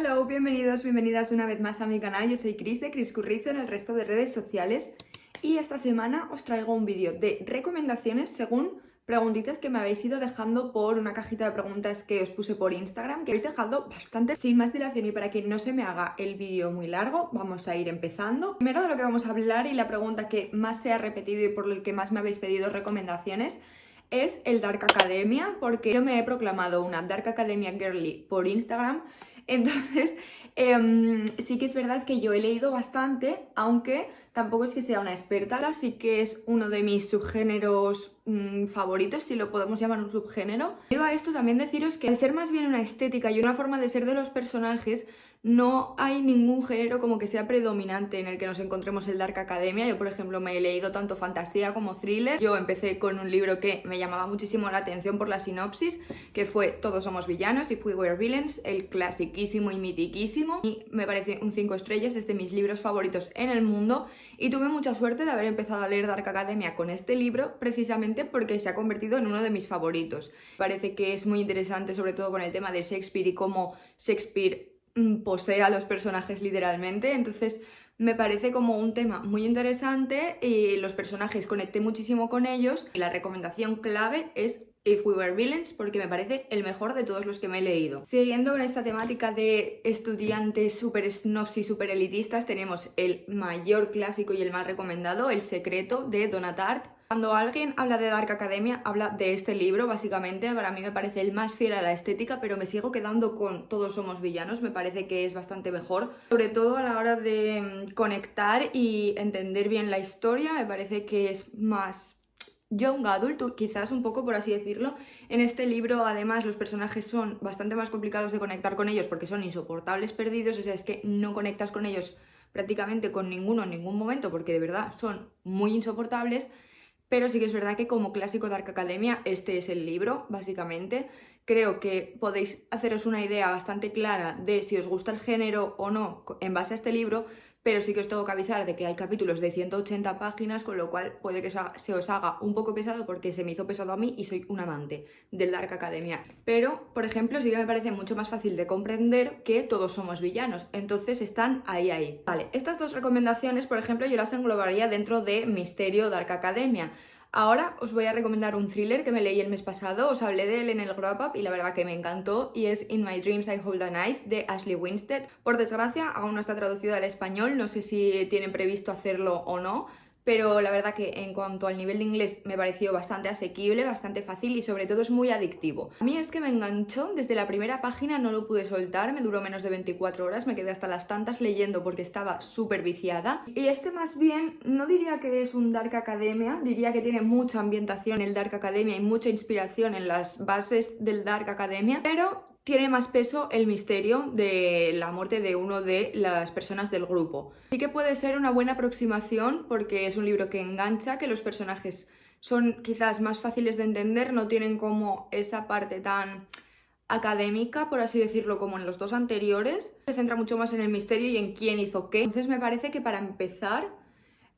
Hello, bienvenidos, bienvenidas una vez más a mi canal. Yo soy Chris de Chris Curricho en el resto de redes sociales y esta semana os traigo un vídeo de recomendaciones según preguntitas que me habéis ido dejando por una cajita de preguntas que os puse por Instagram, que habéis dejado bastante. Sin más dilación y para que no se me haga el vídeo muy largo, vamos a ir empezando. Primero de lo que vamos a hablar y la pregunta que más se ha repetido y por el que más me habéis pedido recomendaciones es el Dark Academia, porque yo me he proclamado una Dark Academia Girly por Instagram. Entonces, sí que es verdad que yo he leído bastante, aunque tampoco es que sea una experta. Sí que es uno de mis subgéneros favoritos, si lo podemos llamar un subgénero. Debido a esto también deciros que al ser más bien una estética y una forma de ser de los personajes, no hay ningún género como que sea predominante en el que nos encontremos el Dark Academia. Yo, por ejemplo, me he leído tanto fantasía como thriller. Yo empecé con un libro que me llamaba muchísimo la atención por la sinopsis, que fue Todos somos villanos, If We Were Villains, el clasiquísimo y mitiquísimo. Y me parece un 5 estrellas, es de mis libros favoritos en el mundo. Y tuve mucha suerte de haber empezado a leer Dark Academia con este libro, precisamente porque se ha convertido en uno de mis favoritos. Parece que es muy interesante, sobre todo con el tema de Shakespeare y cómo Shakespeare posee a los personajes literalmente. Entonces me parece como un tema muy interesante y los personajes conecté muchísimo con ellos. Y la recomendación clave es If We Were Villains, porque me parece el mejor de todos los que me he leído. Siguiendo con esta temática de estudiantes súper snobs y súper elitistas, tenemos el mayor clásico y el más recomendado, El secreto, de Donna Tartt. Cuando alguien habla de Dark Academia, habla de este libro, básicamente. Para mí me parece el más fiel a la estética, pero me sigo quedando con Todos somos villanos. Me parece que es bastante mejor, sobre todo a la hora de conectar y entender bien la historia. Me parece que es más young adult, quizás un poco por así decirlo. En este libro, además, los personajes son bastante más complicados de conectar con ellos porque son insoportables perdidos. O sea, es que no conectas con ellos prácticamente con ninguno en ningún momento porque de verdad son muy insoportables. Pero sí que es verdad que como clásico Dark Academia, este es el libro, básicamente. Creo que podéis haceros una idea bastante clara de si os gusta el género o no en base a este libro, pero sí que os tengo que avisar de que hay capítulos de 180 páginas, con lo cual puede que se os haga un poco pesado porque se me hizo pesado a mí y soy un amante del Dark Academia. Pero, por ejemplo, sí que me parece mucho más fácil de comprender que Todos somos villanos, entonces están ahí. Vale, estas dos recomendaciones, por ejemplo, yo las englobaría dentro de Misterio Dark Academia. Ahora os voy a recomendar un thriller que me leí el mes pasado, os hablé de él en el Wrap Up y la verdad que me encantó, y es In My Dreams I Hold a Knife, de Ashley Winstead. Por desgracia aún no está traducido al español, no sé si tienen previsto hacerlo o no, pero la verdad que en cuanto al nivel de inglés me pareció bastante asequible, bastante fácil y sobre todo es muy adictivo. A mí es que me enganchó desde la primera página, no lo pude soltar, me duró menos de 24 horas, me quedé hasta las tantas leyendo porque estaba súper viciada. Y este más bien, no diría que es un Dark Academia, diría que tiene mucha ambientación en el Dark Academia y mucha inspiración en las bases del Dark Academia, pero tiene más peso el misterio de la muerte de uno de las personas del grupo. Sí que puede ser una buena aproximación porque es un libro que engancha, que los personajes son quizás más fáciles de entender, no tienen como esa parte tan académica, por así decirlo, como en los dos anteriores. Se centra mucho más en el misterio y en quién hizo qué. Entonces me parece que para empezar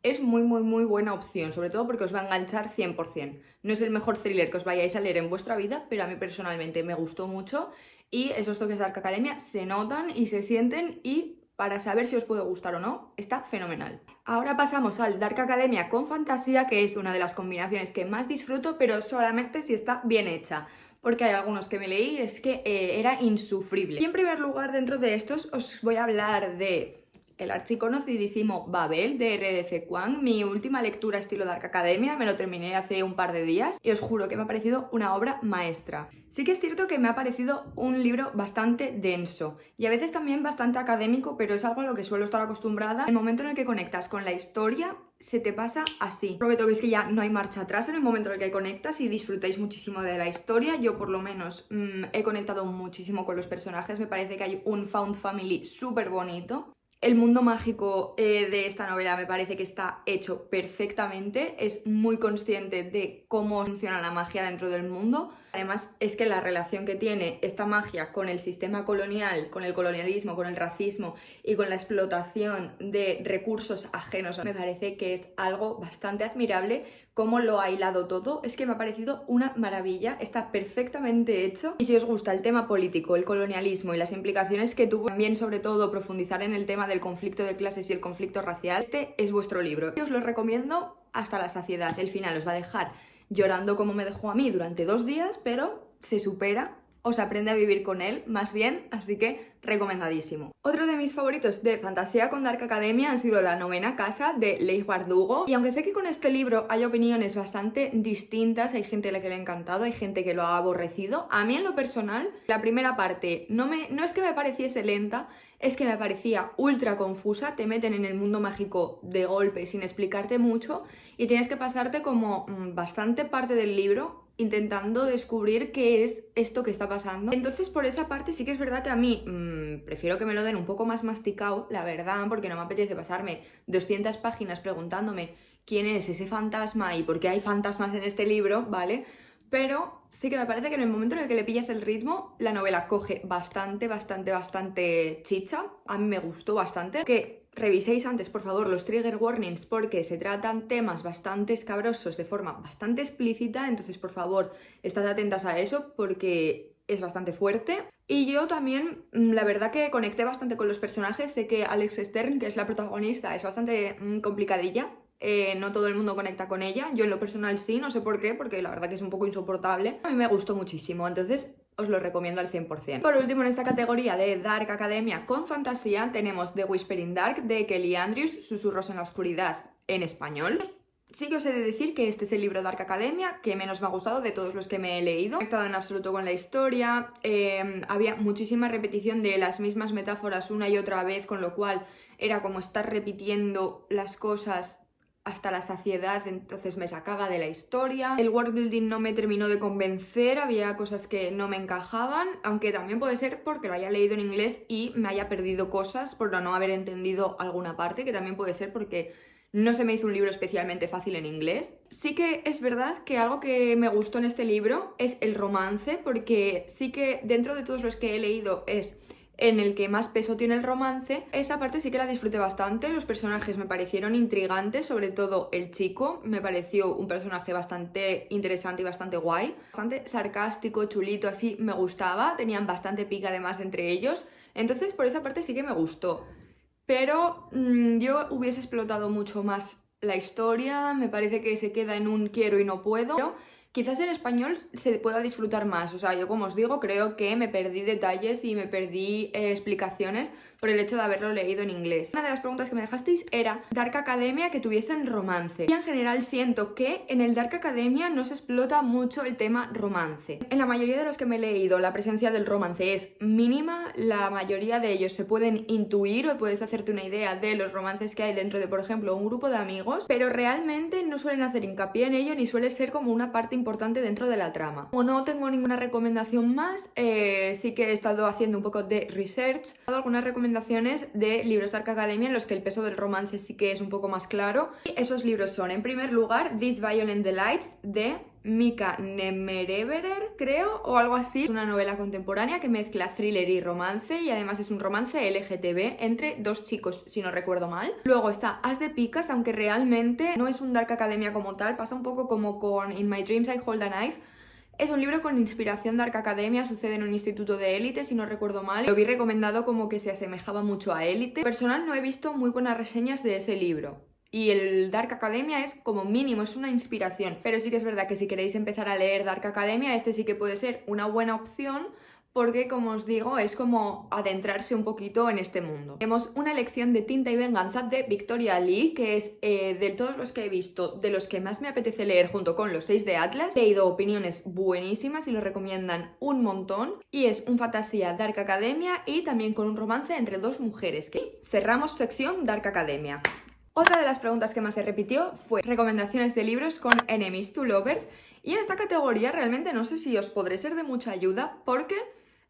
es muy buena opción, sobre todo porque os va a enganchar 100%. No es el mejor thriller que os vayáis a leer en vuestra vida, pero a mí personalmente me gustó mucho y esos toques de Dark Academia se notan y se sienten, y para saber si os puede gustar o no, está fenomenal. Ahora pasamos al Dark Academia con fantasía, que es una de las combinaciones que más disfruto, pero solamente si está bien hecha, porque hay algunos que me leí es que era insufrible. Y en primer lugar, dentro de estos os voy a hablar de el archiconocidísimo Babel, de R.D.C. Kwang, mi última lectura estilo Dark Academia. Me lo terminé hace un par de días y os juro que me ha parecido una obra maestra. Sí que es cierto que me ha parecido un libro bastante denso y a veces también bastante académico, pero es algo a lo que suelo estar acostumbrada. En el momento en el que conectas con la historia, se te pasa así. Prometo que es que ya no hay marcha atrás en el momento en el que conectas y disfrutáis muchísimo de la historia. Yo por lo menos he conectado muchísimo con los personajes, me parece que hay un found family súper bonito. El mundo mágico de esta novela me parece que está hecho perfectamente, es muy consciente de cómo funciona la magia dentro del mundo. Además, es que la relación que tiene esta magia con el sistema colonial, con el colonialismo, con el racismo y con la explotación de recursos ajenos, me parece que es algo bastante admirable. Cómo lo ha hilado todo, es que me ha parecido una maravilla, está perfectamente hecho. Y si os gusta el tema político, el colonialismo y las implicaciones que tuvo, también sobre todo profundizar en el tema del conflicto de clases y el conflicto racial, este es vuestro libro. Os lo recomiendo hasta la saciedad. El final os va a dejar llorando como me dejó a mí durante 2 días, pero se supera, o se aprende a vivir con él, más bien, así que recomendadísimo. Otro de mis favoritos de fantasía con Dark Academia ha sido La novena casa de Leigh Bardugo, y aunque sé que con este libro hay opiniones bastante distintas, hay gente a la que le ha encantado, hay gente que lo ha aborrecido, a mí en lo personal, la primera parte no es que me pareciese lenta, es que me parecía ultra confusa, te meten en el mundo mágico de golpe sin explicarte mucho y tienes que pasarte como bastante parte del libro intentando descubrir qué es esto que está pasando. Entonces por esa parte sí que es verdad que a mí prefiero que me lo den un poco más masticado, la verdad, porque no me apetece pasarme 200 páginas preguntándome quién es ese fantasma y por qué hay fantasmas en este libro, ¿vale? Pero sí que me parece que en el momento en el que le pillas el ritmo, la novela coge bastante chicha. A mí me gustó bastante. Que reviséis antes, por favor, los trigger warnings, porque se tratan temas bastante escabrosos de forma bastante explícita. Entonces, por favor, estad atentas a eso porque es bastante fuerte. Y yo también, la verdad que conecté bastante con los personajes. Sé que Alex Stern, que es la protagonista, es bastante complicadilla. No todo el mundo conecta con ella, yo en lo personal sí, no sé por qué, porque la verdad que es un poco insoportable. A mí me gustó muchísimo, entonces os lo recomiendo al 100%. Por último, en esta categoría de Dark Academia con fantasía tenemos The Whispering Dark de Kelly Andrews, Susurros en la oscuridad en español. Sí que os he de decir que este es el libro Dark Academia que menos me ha gustado de todos los que me he leído. No he conectado en absoluto con la historia, había muchísima repetición de las mismas metáforas una y otra vez, con lo cual era como estar repitiendo las cosas hasta la saciedad, entonces me sacaba de la historia. El worldbuilding no me terminó de convencer, había cosas que no me encajaban, aunque también puede ser porque lo haya leído en inglés y me haya perdido cosas por no haber entendido alguna parte, que también puede ser porque no se me hizo un libro especialmente fácil en inglés. Sí que es verdad que algo que me gustó en este libro es el romance, porque sí que dentro de todos los que he leído es en el que más peso tiene el romance. Esa parte sí que la disfruté bastante, los personajes me parecieron intrigantes, sobre todo el chico, me pareció un personaje bastante interesante y bastante guay, bastante sarcástico, chulito, así, me gustaba, tenían bastante pica además entre ellos, entonces por esa parte sí que me gustó. Pero yo hubiese explotado mucho más la historia, me parece que se queda en un quiero y no puedo. Pero quizás en español se pueda disfrutar más, o sea, yo como os digo, creo que me perdí detalles y me perdí explicaciones por el hecho de haberlo leído en inglés. Una de las preguntas que me dejasteis era Dark Academia que tuviesen romance. Y en general siento que en el Dark Academia no se explota mucho el tema romance. En la mayoría de los que me he leído la presencia del romance es mínima, la mayoría de ellos se pueden intuir o puedes hacerte una idea de los romances que hay dentro de, por ejemplo, un grupo de amigos, pero realmente no suelen hacer hincapié en ello ni suele ser como una parte importante dentro de la trama. Como no tengo ninguna recomendación más, sí que he estado haciendo un poco de research, he dado algunas recomendaciones de libros Dark Academia en los que el peso del romance sí que es un poco más claro. Y esos libros son, en primer lugar, These Violent Delights de Mika Nemereverer, creo, o algo así. Es una novela contemporánea que mezcla thriller y romance, y además es un romance LGTB entre 2 chicos, si no recuerdo mal. Luego está As de Picas, aunque realmente no es un Dark Academia como tal, pasa un poco como con In My Dreams I Hold a Knife. Es un libro con inspiración Dark Academia, sucede en un instituto de élite, si no recuerdo mal. Lo vi recomendado como que se asemejaba mucho a Élite. Personal no he visto muy buenas reseñas de ese libro. Y el Dark Academia es como mínimo, es una inspiración. Pero sí que es verdad que si queréis empezar a leer Dark Academia, este sí que puede ser una buena opción, porque como os digo, es como adentrarse un poquito en este mundo. Tenemos Una lección de tinta y venganza de Victoria Lee, que es de todos los que he visto, de los que más me apetece leer junto con los 6 de Atlas. He leído opiniones buenísimas y lo recomiendan un montón. Y es un fantasía Dark Academia y también con un romance entre 2 mujeres. Y cerramos sección Dark Academia. Otra de las preguntas que más se repitió fue recomendaciones de libros con Enemies to Lovers. Y en esta categoría realmente no sé si os podré ser de mucha ayuda, porque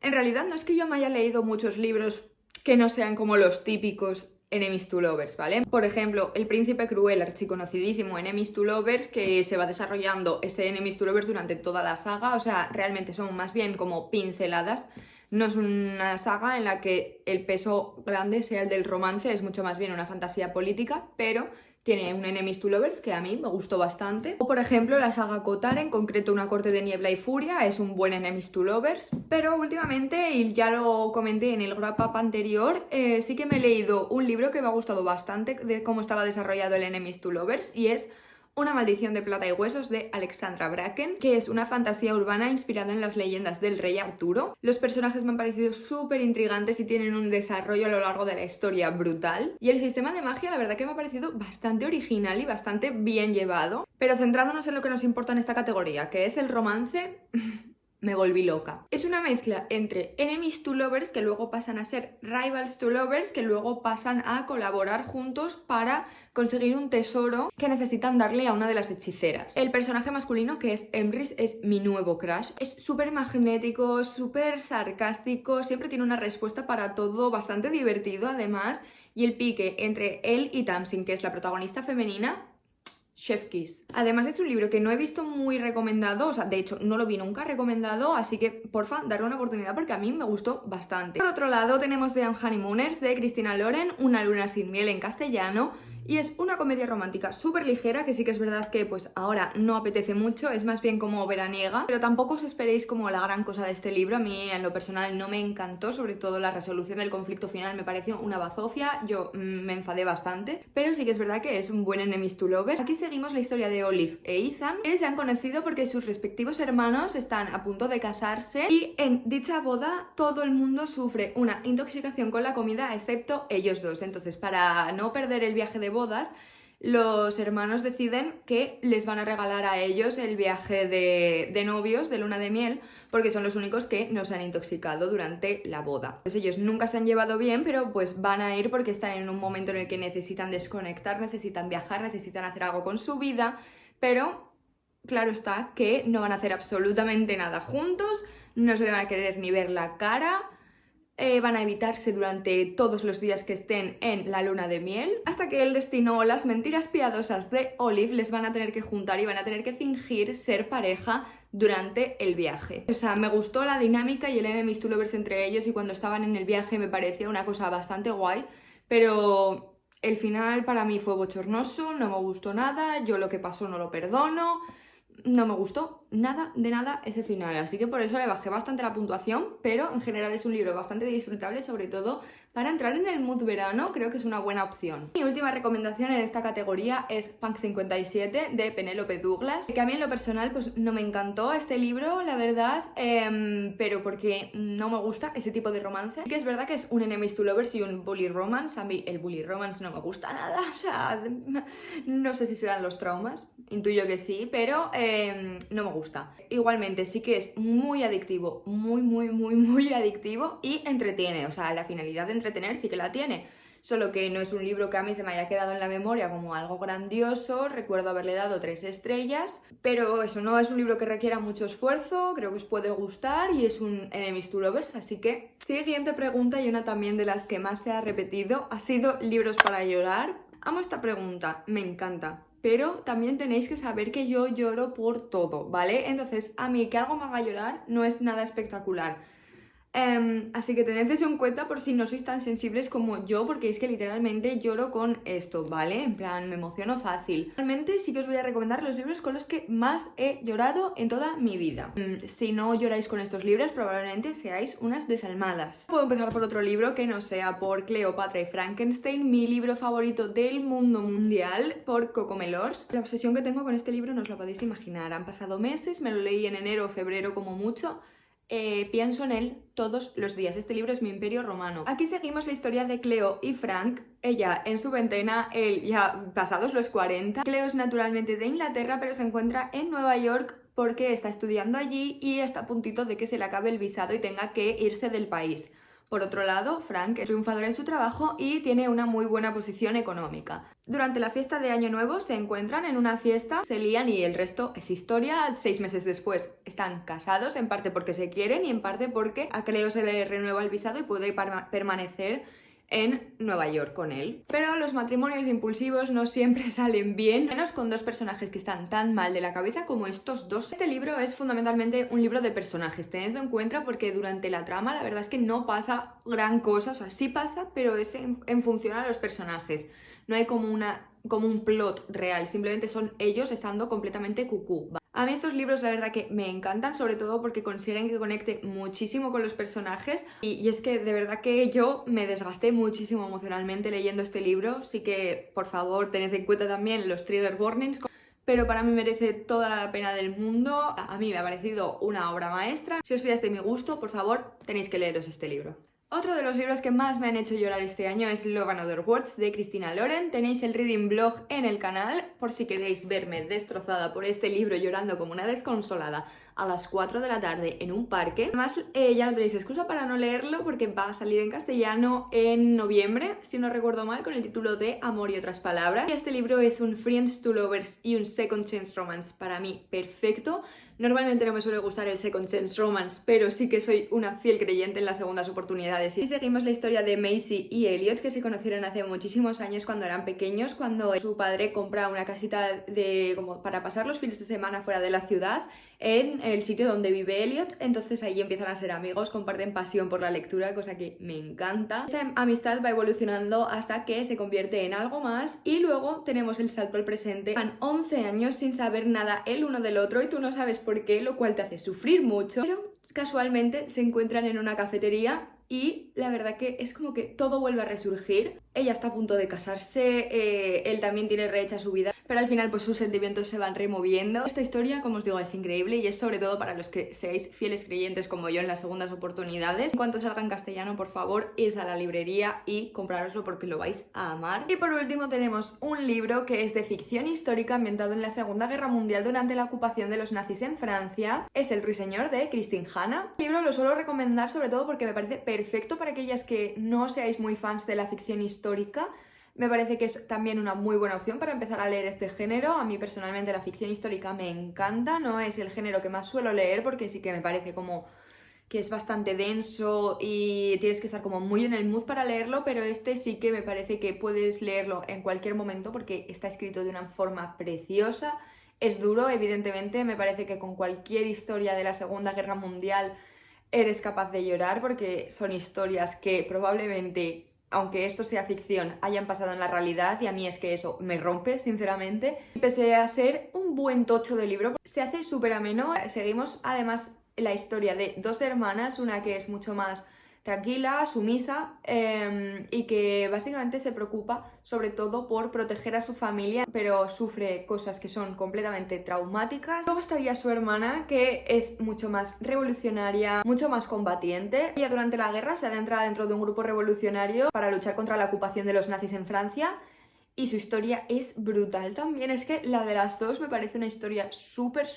en realidad no es que yo me haya leído muchos libros que no sean como los típicos enemies to lovers, ¿vale? Por ejemplo, El Príncipe Cruel, archiconocidísimo enemies to lovers, que se va desarrollando ese enemies to lovers durante toda la saga, o sea, realmente son más bien como pinceladas. No es una saga en la que el peso grande sea el del romance, es mucho más bien una fantasía política, pero tiene un enemies to lovers que a mí me gustó bastante. O por ejemplo la saga Kotar, en concreto Una corte de niebla y furia, es un buen enemies to lovers. Pero últimamente, y ya lo comenté en el wrap up anterior, sí que me he leído un libro que me ha gustado bastante de cómo estaba desarrollado el enemies to lovers, y es Una maldición de plata y huesos, de Alexandra Bracken, que es una fantasía urbana inspirada en las leyendas del rey Arturo. Los personajes me han parecido súper intrigantes y tienen un desarrollo a lo largo de la historia brutal. Y el sistema de magia, la verdad que me ha parecido bastante original y bastante bien llevado. Pero centrándonos en lo que nos importa en esta categoría, que es el romance... me volví loca. Es una mezcla entre enemies to lovers, que luego pasan a ser rivals to lovers, que luego pasan a colaborar juntos para conseguir un tesoro que necesitan darle a una de las hechiceras. El personaje masculino, que es Emrys, es mi nuevo crush. Es súper magnético, súper sarcástico, siempre tiene una respuesta para todo, bastante divertido además, y el pique entre él y Tamsin, que es la protagonista femenina, Chef Kiss. Además es un libro que no he visto muy recomendado, o sea, de hecho no lo vi nunca recomendado, así que porfa, darle una oportunidad porque a mí me gustó bastante. Por otro lado tenemos The Honeymooners, de Cristina Loren, Una luna sin miel en castellano, y es una comedia romántica súper ligera, que sí que es verdad que pues ahora no apetece mucho, es más bien como veraniega, pero tampoco os esperéis como la gran cosa de este libro. A mí en lo personal no me encantó, sobre todo la resolución del conflicto final me pareció una bazofia, yo me enfadé bastante, pero sí que es verdad que es un buen enemies to lovers. Aquí seguimos la historia de Olive e Ethan, que se han conocido porque sus respectivos hermanos están a punto de casarse, y en dicha boda todo el mundo sufre una intoxicación con la comida excepto ellos dos. Entonces, para no perder el viaje de bodas, los hermanos deciden que les van a regalar a ellos el viaje de novios, de luna de miel, porque son los únicos que no se han intoxicado durante la boda. Pues ellos nunca se han llevado bien, pero pues van a ir porque están en un momento en el que necesitan desconectar, necesitan viajar, necesitan hacer algo con su vida, pero claro está que no van a hacer absolutamente nada juntos, no se van a querer ni ver la cara. Van a evitarse durante todos los días que estén en la luna de miel, hasta que el destino o las mentiras piadosas de Olive les van a tener que juntar y van a tener que fingir ser pareja durante el viaje. O sea, me gustó la dinámica y el enemies to lovers entre ellos, y cuando estaban en el viaje me parecía una cosa bastante guay, pero el final para mí fue bochornoso, no me gustó nada, yo lo que pasó no lo perdono. No me gustó nada de nada ese final, así que por eso le bajé bastante la puntuación, pero en general es un libro bastante disfrutable, sobre todo para entrar en el mood verano, creo que es una buena opción. Mi última recomendación en esta categoría es Punk 57, de Penélope Douglas, que a mí en lo personal pues no me encantó este libro, la verdad, pero porque no me gusta ese tipo de romance. Sí que es verdad que es un enemies to lovers y un bully romance. A mí el bully romance no me gusta nada, o sea, no sé si serán los traumas, intuyo que sí, pero no me gusta. Igualmente sí que es muy adictivo, muy adictivo, y entretiene, o sea, la finalidad de entretener sí que la tiene, solo que no es un libro que a mí se me haya quedado en la memoria como algo grandioso. Recuerdo haberle dado 3 estrellas, pero eso no es un libro que requiera mucho esfuerzo, creo que os puede gustar y es un enemies to lovers, así que... Siguiente pregunta, y una también de las que más se ha repetido, ha sido libros para llorar. Amo esta pregunta, me encanta. Pero también tenéis que saber que yo lloro por todo, ¿vale? Entonces, a mí que algo me haga llorar no es nada espectacular. Así que tened eso en cuenta por si no sois tan sensibles como yo, porque es que literalmente lloro con esto, ¿vale? En plan, me emociono fácil. Realmente sí que os voy a recomendar los libros con los que más he llorado en toda mi vida. Si no lloráis con estos libros, probablemente seáis unas desalmadas. Puedo empezar por otro libro que no sea por Cleopatra y Frankenstein, mi libro favorito del mundo mundial, por Coco Melors. La obsesión que tengo con este libro no os lo podéis imaginar. Han pasado meses, me lo leí en enero o febrero como mucho. Pienso en él todos los días. Este libro es mi imperio romano. Aquí seguimos la historia de Cleo y Frank, ella en su veintena, él ya pasados los 40. Cleo es naturalmente de Inglaterra, pero se encuentra en Nueva York porque está estudiando allí y está a puntito de que se le acabe el visado y tenga que irse del país. Por otro lado, Frank es triunfador en su trabajo y tiene una muy buena posición económica. Durante la fiesta de Año Nuevo se encuentran en una fiesta, se lían y el resto es historia. 6 meses después están casados, en parte porque se quieren y en parte porque a Cleo se le renueva el visado y puede permanecer en Nueva York con él. Pero los matrimonios impulsivos no siempre salen bien, menos con dos personajes que están tan mal de la cabeza como estos dos. Este libro es fundamentalmente un libro de personajes, tenedlo en cuenta, porque durante la trama la verdad es que no pasa gran cosa, o sea, sí pasa, pero es en función a los personajes. No hay como un plot real, simplemente son ellos estando completamente cucú. A mí estos libros la verdad que me encantan, sobre todo porque consiguen que conecte muchísimo con los personajes y es que de verdad que yo me desgasté muchísimo emocionalmente leyendo este libro, así que por favor tened en cuenta también los trigger warnings, pero para mí merece toda la pena del mundo. A mí me ha parecido una obra maestra. Si os fiáis de mi gusto, por favor tenéis que leeros este libro. Otro de los libros que más me han hecho llorar este año es Love and Other Words de Christina Lauren. Tenéis el reading blog en el canal por si queréis verme destrozada por este libro llorando como una desconsolada a las 4 de la tarde en un parque. Además, ya no tenéis excusa para no leerlo porque va a salir en castellano en noviembre, si no recuerdo mal, con el título de Amor y otras palabras. Y este libro es un Friends to Lovers y un Second Chance Romance para mí perfecto. Normalmente no me suele gustar el Second Chance Romance, pero sí que soy una fiel creyente en las segundas oportunidades. Y seguimos la historia de Maisie y Elliot, que se conocieron hace muchísimos años cuando eran pequeños, cuando su padre compra una casita como para pasar los fines de semana fuera de la ciudad, en el sitio donde vive Elliot. Entonces ahí empiezan a ser amigos, comparten pasión por la lectura, cosa que me encanta. Esta amistad va evolucionando hasta que se convierte en algo más y luego tenemos el salto al presente. Van 11 años sin saber nada el uno del otro y tú no sabes por qué, lo cual te hace sufrir mucho, pero casualmente se encuentran en una cafetería y la verdad que es como que todo vuelve a resurgir. Ella está a punto de casarse, él también tiene rehecha su vida, pero al final pues sus sentimientos se van removiendo. Esta historia, como os digo, es increíble y es sobre todo para los que seáis fieles creyentes como yo en las segundas oportunidades. En cuanto salga en castellano, por favor, id a la librería y comprároslo porque lo vais a amar. Y por último tenemos un libro que es de ficción histórica ambientado en la Segunda Guerra Mundial durante la ocupación de los nazis en Francia. Es El ruiseñor de Christine Hanna. El libro lo suelo recomendar sobre todo porque me parece perfecto para aquellas que no seáis muy fans de la ficción histórica. Me parece que es también una muy buena opción para empezar a leer este género. A mí personalmente la ficción histórica me encanta, no es el género que más suelo leer porque sí que me parece como que es bastante denso y tienes que estar como muy en el mood para leerlo, pero este sí que me parece que puedes leerlo en cualquier momento porque está escrito de una forma preciosa. Es duro, evidentemente, me parece que con cualquier historia de la Segunda Guerra Mundial eres capaz de llorar porque son historias que probablemente, aunque esto sea ficción, hayan pasado en la realidad y a mí es que eso me rompe, sinceramente. Pese a ser un buen tocho de libro, se hace súper ameno. Seguimos además la historia de dos hermanas, una que es mucho más tranquila, sumisa y que básicamente se preocupa sobre todo por proteger a su familia, pero sufre cosas que son completamente traumáticas. Luego estaría su hermana, que es mucho más revolucionaria, mucho más combatiente. Ella durante la guerra se adentra dentro de un grupo revolucionario para luchar contra la ocupación de los nazis en Francia. Y su historia es brutal también. Es que la de las dos me parece una historia súper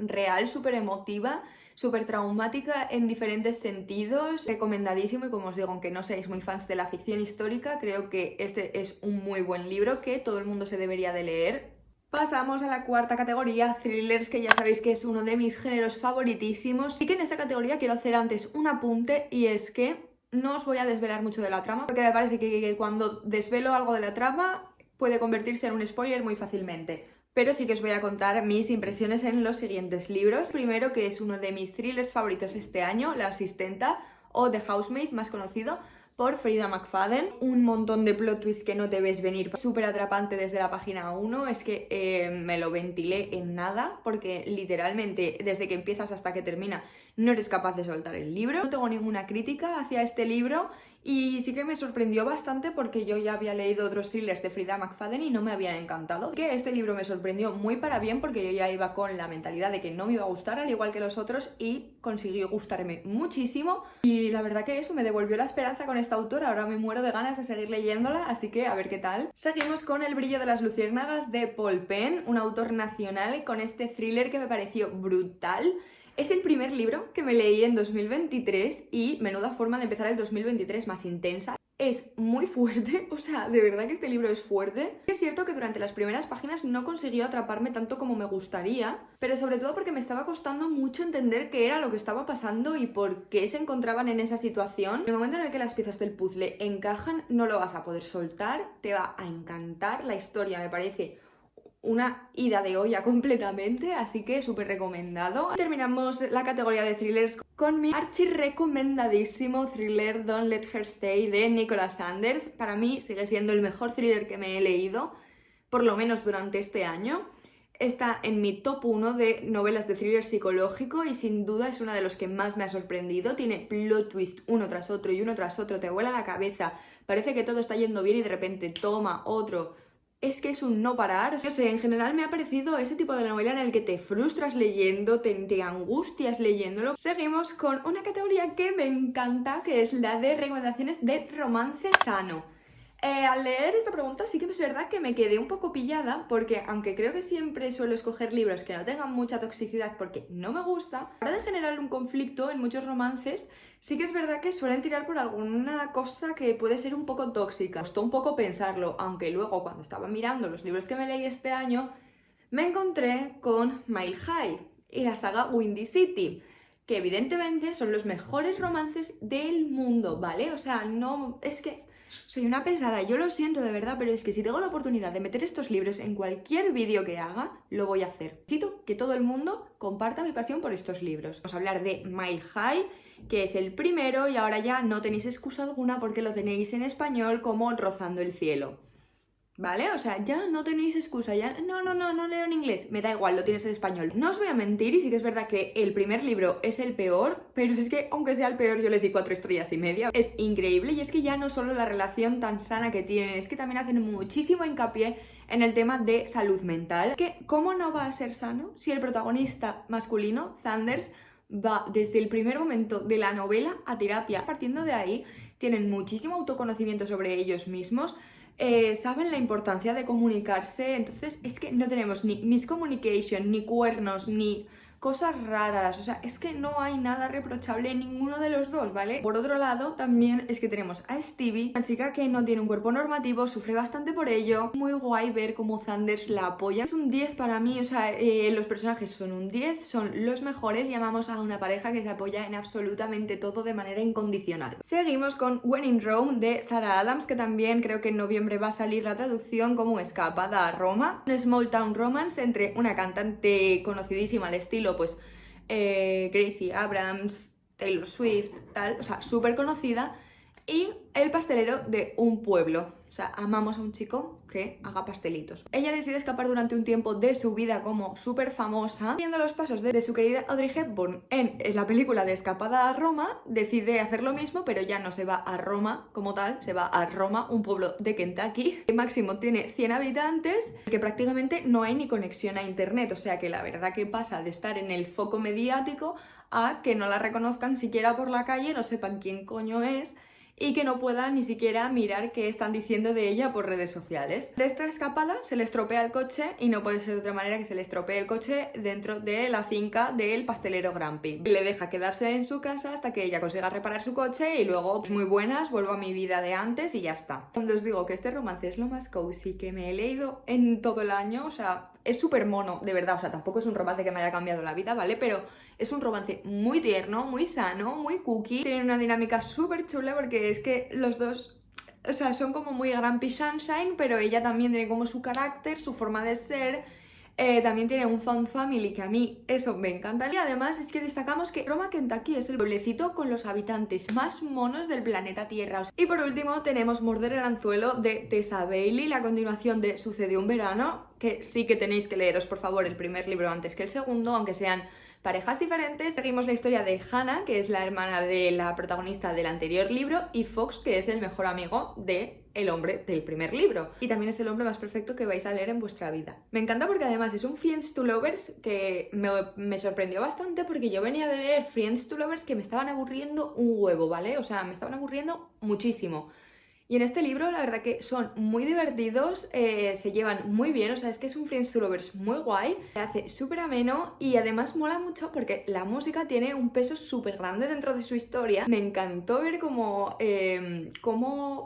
real, súper emotiva, súper traumática en diferentes sentidos. Recomendadísimo y como os digo, aunque no seáis muy fans de la ficción histórica, creo que este es un muy buen libro que todo el mundo se debería de leer. Pasamos a la cuarta categoría, thrillers, que ya sabéis que es uno de mis géneros favoritísimos. Y que en esta categoría quiero hacer antes un apunte y es que no os voy a desvelar mucho de la trama porque me parece que cuando desvelo algo de la trama puede convertirse en un spoiler muy fácilmente. Pero sí que os voy a contar mis impresiones en los siguientes libros. Primero, que es uno de mis thrillers favoritos este año, La asistenta o The Housemaid, más conocido, por Freida McFadden. Un montón de plot twists que no te ves venir, súper atrapante desde la página 1. Es que me lo ventilé en nada, porque literalmente desde que empiezas hasta que termina no eres capaz de soltar el libro. No tengo ninguna crítica hacia este libro y sí que me sorprendió bastante porque yo ya había leído otros thrillers de Freida McFadden y no me habían encantado. Que este libro me sorprendió muy para bien porque yo ya iba con la mentalidad de que no me iba a gustar, al igual que los otros, y consiguió gustarme muchísimo. Y la verdad que eso me devolvió la esperanza con esta autora. Ahora me muero de ganas de seguir leyéndola, así que a ver qué tal. Seguimos con El brillo de las luciérnagas de Paul Penn, un autor nacional, con este thriller que me pareció brutal. Es el primer libro que me leí en 2023 y menuda forma de empezar el 2023 más intensa. es muy fuerte, o sea, de verdad que este libro es fuerte. Es cierto que durante las primeras páginas no consiguió atraparme tanto como me gustaría, pero sobre todo porque me estaba costando mucho entender qué era lo que estaba pasando y por qué se encontraban en esa situación. En el momento en el que las piezas del puzzle encajan, no lo vas a poder soltar, te va a encantar. La historia me parece una ida de olla completamente, así que súper recomendado. Terminamos la categoría de thrillers con mi archi recomendadísimo thriller Don't Let Her Stay de Nicholas Sanders. Para mí sigue siendo el mejor thriller que me he leído, por lo menos durante este año. Está en mi top 1 de novelas de thriller psicológico y sin duda es uno de los que más me ha sorprendido. Tiene plot twist uno tras otro y uno tras otro, te vuela la cabeza, parece que todo está yendo bien y de repente toma otro. Es que es un no parar. No sé, en general me ha parecido ese tipo de novela en el que te frustras leyendo, te angustias leyéndolo. Seguimos con una categoría que me encanta, que es la de recomendaciones de romance sano. Al leer esta pregunta sí que es verdad que me quedé un poco pillada porque aunque creo que siempre suelo escoger libros que no tengan mucha toxicidad porque no me gusta, a la hora de generar un conflicto en muchos romances sí que es verdad que suelen tirar por alguna cosa que puede ser un poco tóxica. Costó un poco pensarlo, aunque luego cuando estaba mirando los libros que me leí este año me encontré con Mile High y la saga Windy City, que evidentemente son los mejores romances del mundo, ¿vale? O sea, no... es que... soy una pesada, yo lo siento de verdad, pero es que si tengo la oportunidad de meter estos libros en cualquier vídeo que haga, lo voy a hacer. Necesito que todo el mundo comparta mi pasión por estos libros. Vamos a hablar de Mile High, que es el primero y ahora ya no tenéis excusa alguna porque lo tenéis en español como Rozando el cielo. ¿Vale? O sea, ya no tenéis excusa, ya no leo en inglés, me da igual, lo tienes en español. No os voy a mentir y sí que es verdad que el primer libro es el peor, pero es que aunque sea el peor yo le di 4 estrellas y media. Es increíble y es que ya no solo la relación tan sana que tienen, es que también hacen muchísimo hincapié en el tema de salud mental. Es que, ¿cómo no va a ser sano si el protagonista masculino, Sanders, va desde el primer momento de la novela a terapia? Partiendo de ahí, tienen muchísimo autoconocimiento sobre ellos mismos, saben la importancia de comunicarse, entonces es que no tenemos ni miscommunication, ni cuernos, ni cosas raras, o sea, es que no hay nada reprochable en ninguno de los dos, ¿vale? Por otro lado, también es que tenemos a Stevie, una chica que no tiene un cuerpo normativo, sufre bastante por ello, muy guay ver cómo Sanders la apoya. Es un 10 para mí, o sea, los personajes son un 10, son los mejores y amamos a una pareja que se apoya en absolutamente todo de manera incondicional. Seguimos con When in Rome de Sarah Adams, que también creo que en noviembre va a salir la traducción como Escapada a Roma, un small town romance entre una cantante conocidísima al estilo pues Gracie Abrams, Taylor Swift, tal, o sea, súper conocida, y el pastelero de un pueblo. O sea, amamos a un chico que haga pastelitos. Ella decide escapar durante un tiempo de su vida como súper famosa, siguiendo los pasos de su querida Audrey Hepburn en la película de Escapada a Roma. Decide hacer lo mismo, pero ya no se va a Roma como tal, se va a Roma, un pueblo de Kentucky, que máximo tiene 100 habitantes, que prácticamente no hay ni conexión a internet, o sea que la verdad que pasa de estar en el foco mediático a que no la reconozcan siquiera por la calle, no sepan quién coño es, y que no pueda ni siquiera mirar qué están diciendo de ella por redes sociales. De esta escapada se le estropea el coche y no puede ser de otra manera que se le estropee el coche dentro de la finca del pastelero Grumpy. Le deja quedarse en su casa hasta que ella consiga reparar su coche y luego, pues muy buenas, vuelvo a mi vida de antes y ya está. Cuando os digo que este romance es lo más cozy que me he leído en todo el año, o sea, es súper mono, de verdad, o sea, tampoco es un romance que me haya cambiado la vida, ¿vale? Pero es un romance muy tierno, muy sano, muy cookie. Tienen una dinámica súper chula porque es que los dos, o sea, son como muy Grumpy Sunshine, pero ella también tiene como su carácter, su forma de ser. También tiene un found family que a mí eso me encanta. Y además es que destacamos que Roma, Kentucky es el pueblecito con los habitantes más monos del planeta Tierra. Y por último tenemos Morder el anzuelo de Tessa Bailey, la continuación de Sucedió un verano, que sí que tenéis que leeros por favor el primer libro antes que el segundo, aunque sean parejas diferentes. Seguimos la historia de Hannah, que es la hermana de la protagonista del anterior libro, y Fox, que es el mejor amigo de el hombre del primer libro. Y también es el hombre más perfecto que vais a leer en vuestra vida. Me encanta porque además es un Friends to Lovers que me sorprendió bastante porque yo venía de leer Friends to Lovers que me estaban aburriendo un huevo, ¿vale? O sea, me estaban aburriendo muchísimo. Y en este libro la verdad que son muy divertidos, se llevan muy bien, o sea, es que es un Friends to Lovers muy guay, se hace súper ameno y además mola mucho porque la música tiene un peso súper grande dentro de su historia. Me encantó ver cómo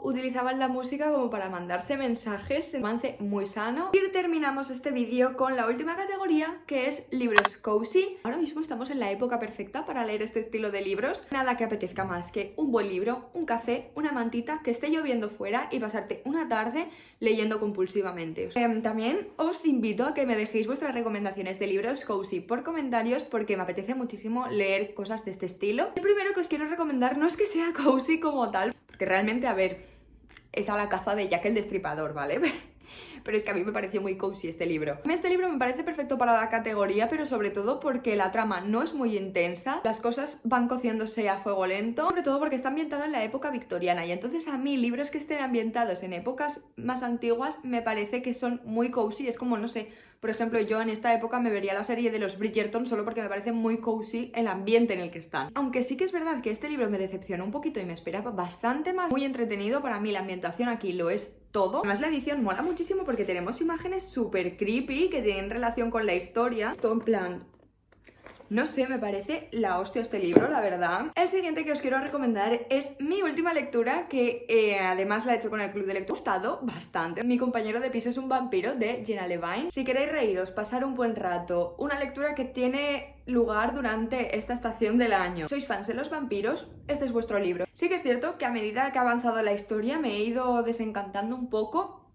utilizaban la música como para mandarse mensajes, un avance muy sano. Y terminamos este vídeo con la última categoría, que es libros cozy. Ahora mismo estamos en la época perfecta para leer este estilo de libros. Nada que apetezca más que un buen libro, un café, una mantita, que esté lloviendo fuera y pasarte una tarde leyendo compulsivamente. También os invito a que me dejéis vuestras recomendaciones de libros cozy por comentarios porque me apetece muchísimo leer cosas de este estilo. El primero que os quiero recomendar no es que sea cozy como tal, porque realmente, a ver, es a la caza de Jack el Destripador, ¿vale? Pero es que a mí me pareció muy cozy este libro. Este libro me parece perfecto para la categoría, pero sobre todo porque la trama no es muy intensa, las cosas van cociéndose a fuego lento, sobre todo porque está ambientado en la época victoriana, y entonces a mí libros que estén ambientados en épocas más antiguas me parece que son muy cozy. Es como, no sé, por ejemplo, yo en esta época me vería la serie de los Bridgerton solo porque me parece muy cozy el ambiente en el que están. Aunque sí que es verdad que este libro me decepcionó un poquito y me esperaba bastante más. Muy entretenido, para mí la ambientación aquí lo es todo. Además la edición mola muchísimo porque tenemos imágenes súper creepy que tienen relación con la historia. Esto en plan... no sé, me parece la hostia este libro, la verdad. El siguiente que os quiero recomendar es mi última lectura, que además la he hecho con el club de lectura. Me ha gustado bastante. Mi compañero de piso es un vampiro, de Jenna Levine. Si queréis reíros, pasar un buen rato, una lectura que tiene lugar durante esta estación del año, sois fans de los vampiros, este es vuestro libro. Sí que es cierto que a medida que ha avanzado la historia me he ido desencantando un poco,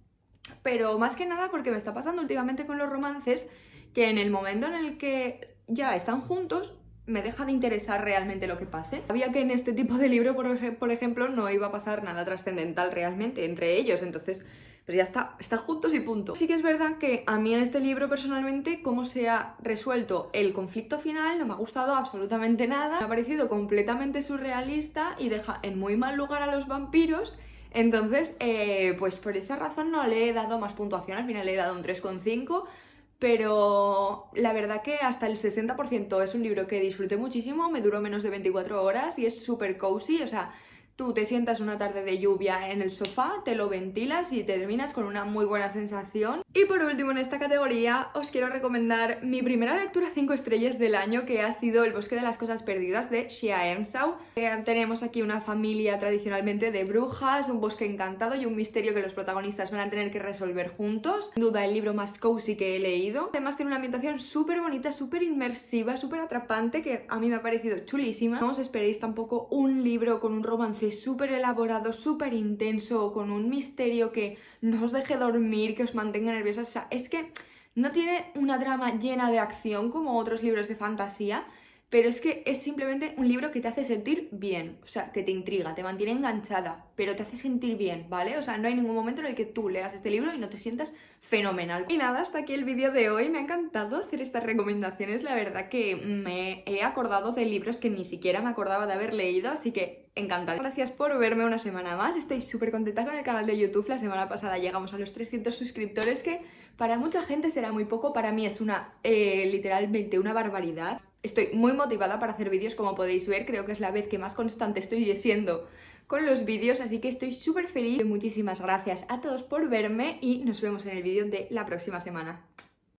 pero más que nada porque me está pasando últimamente con los romances que en el momento en el que ya están juntos me deja de interesar realmente lo que pase. Sabía que en este tipo de libro, por ejemplo, no iba a pasar nada trascendental realmente entre ellos, entonces pues ya está, están juntos y punto. Sí que es verdad que a mí en este libro personalmente cómo se ha resuelto el conflicto final no me ha gustado absolutamente nada, me ha parecido completamente surrealista y deja en muy mal lugar a los vampiros. Entonces, pues por esa razón no le he dado más puntuación, al final le he dado un 3,5, pero la verdad que hasta el 60% es un libro que disfruté muchísimo, me duró menos de 24 horas y es súper cozy, o sea, tú te sientas una tarde de lluvia en el sofá, te lo ventilas y terminas con una muy buena sensación. Y por último en esta categoría os quiero recomendar mi primera lectura 5 estrellas del año, que ha sido El bosque de las cosas perdidas, de Shea Ernshaw. Tenemos aquí una familia tradicionalmente de brujas, un bosque encantado y un misterio que los protagonistas van a tener que resolver juntos. Sin duda el libro más cozy que he leído. Además tiene una ambientación súper bonita, súper inmersiva, súper atrapante, que a mí me ha parecido chulísima. No os esperéis tampoco un libro con un romance súper elaborado, súper intenso, con un misterio que no os deje dormir, que os mantenga nerviosos. O sea, es que no tiene una trama llena de acción como otros libros de fantasía, pero es que es simplemente un libro que te hace sentir bien, o sea, que te intriga, te mantiene enganchada, pero te hace sentir bien, ¿vale? O sea, no hay ningún momento en el que tú leas este libro y no te sientas fenomenal. Y nada, hasta aquí el vídeo de hoy. Me ha encantado hacer estas recomendaciones, la verdad que me he acordado de libros que ni siquiera me acordaba de haber leído, así que encantada. Gracias por verme una semana más, estoy súper contenta con el canal de YouTube. La semana pasada llegamos a los 300 suscriptores, que para mucha gente será muy poco, para mí es literalmente una barbaridad. Estoy muy motivada para hacer vídeos, como podéis ver, creo que es la vez que más constante estoy siendo con los vídeos, así que estoy súper feliz. Muchísimas gracias a todos por verme y nos vemos en el vídeo de la próxima semana.